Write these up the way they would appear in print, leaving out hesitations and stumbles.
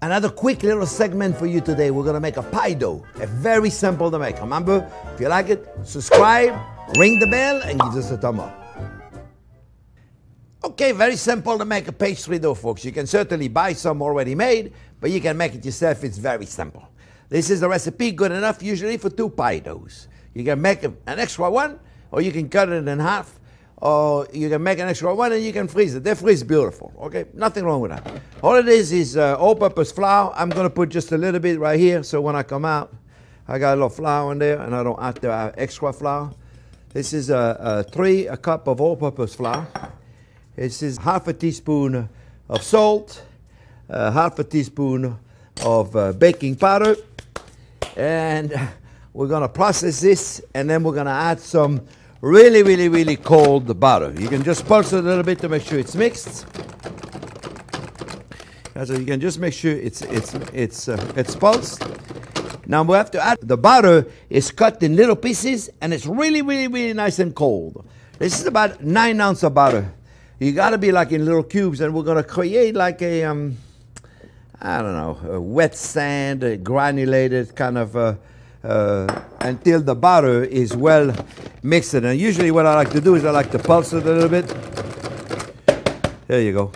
Another quick little segment for you today. We're gonna make a pie dough. Very simple to make. Remember, if you like it, subscribe, ring the bell, and give us a thumb up. Okay, very simple to make a pastry dough, folks. You can certainly buy some already made, but you can make it yourself. It's very simple. This is the recipe, good enough usually for 2 pie doughs. You can make an extra one, or you can cut it in half, or you can make an extra one and you can freeze it. They freeze beautiful, okay? Nothing wrong with that. All it is all-purpose flour. I'm gonna put just a little bit right here, so when I come out, I got a little flour in there, and I don't have to have extra flour. This is a cup of all-purpose flour. This is half a teaspoon of salt, half a teaspoon of baking powder, and we're gonna process this, and then we're gonna add some really cold butter. You can just pulse it a little bit to make sure it's mixed. So you can just make sure it's pulsed. Now we have to add, the butter is cut in little pieces, and it's really nice and cold. This is about 9 ounces of butter. You gotta be like in little cubes, and we're gonna create like a, I don't know, a wet sand, a granulated kind of, until the butter is well mixed. And usually what I like to do is I like to pulse it a little bit. There you go.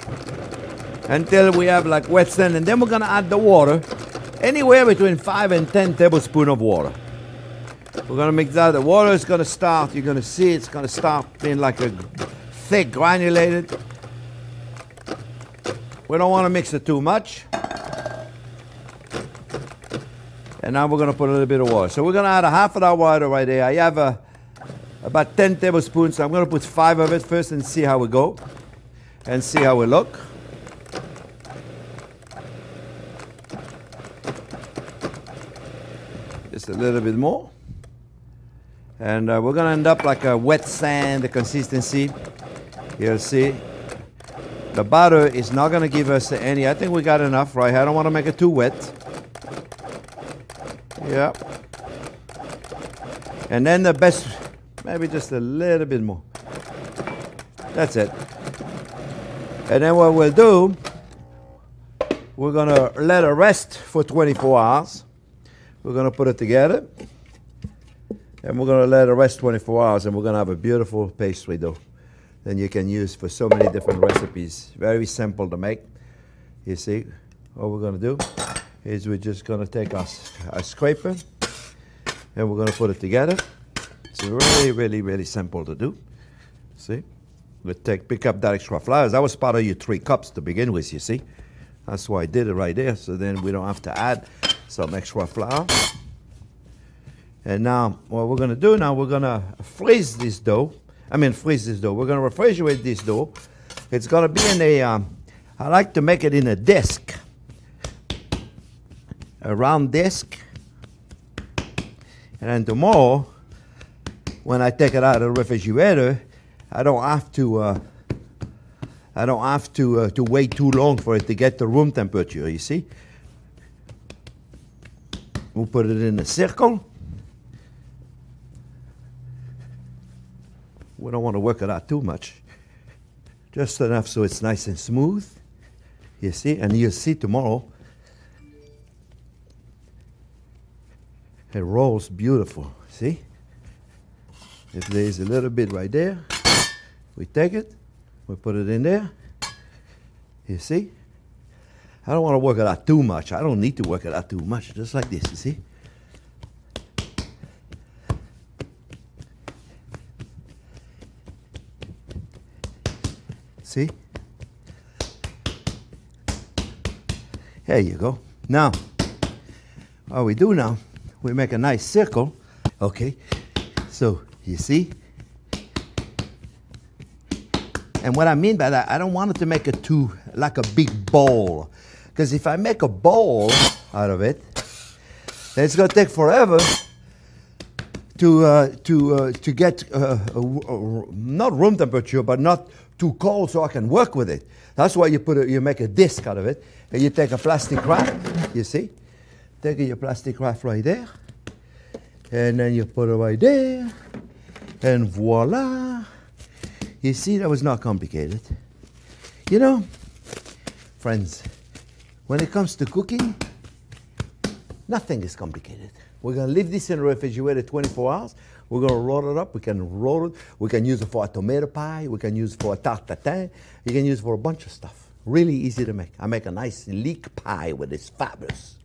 Until we have like wet sand, and then we're gonna add the water, anywhere between 5 and 10 tablespoons of water. We're gonna mix that. The water is gonna start, you're gonna see it's gonna start being like a thick granulated. We don't want to mix it too much. And now we're going to put a little bit of water. So we're going to add a half of that water right there. I have about 10 tablespoons. So I'm going to put 5 of it first and see how we go. And see how we look. Just a little bit more. And we're going to end up like a wet sand, the consistency. You'll see. The butter is not going to give us any. I think we got enough, right? I don't want to make it too wet. Yeah. And then the best, maybe just a little bit more. That's it. And then what we'll do, we're going to let it rest for 24 hours. We're going to put it together. And we're going to let it rest 24 hours, and we're going to have a beautiful pastry dough. Then you can use for so many different recipes. Very simple to make. You see, what we're going to do is we're just going to take our scraper, and we're going to put it together. It's really simple to do. See, we'll pick up that extra flour. That was part of your 3 cups to begin with, you see. That's why I did it right there, so then we don't have to add some extra flour. And now, what we're going to do now, we're going to freeze this dough. We're going to refrigerate this dough. It's going to be in a, I like to make it in a disc. A round disc. And then tomorrow, when I take it out of the refrigerator, I don't have to wait too long for it to get to room temperature, you see. We'll put it in a circle. We don't want to work it out too much. Just enough so it's nice and smooth. You see, and you'll see tomorrow. It rolls beautiful, see? If there's a little bit right there, we take it, we put it in there. You see? I don't want to work it out too much. I don't need to work it out too much, just like this, you see? See? There you go. Now, what we do now, we make a nice circle. Okay, so you see? And what I mean by that, I don't want it to make it too, like a big ball. Because if I make a ball out of it, then it's going to take forever to get not room temperature, but not too cold so I can work with it. That's why you make a disc out of it, and you take a plastic wrap, you see? Take your plastic wrap right there, and then you put it right there, and voila. You see, that was not complicated. You know, friends, When it comes to cooking, nothing is complicated. We're gonna leave this in the refrigerator 24 hours. We're gonna roll it up. We can roll it. We can use it for a tomato pie. We can use it for a tarte tatin. You can use it for a bunch of stuff. Really easy to make. I make a nice leek pie with this, fabulous.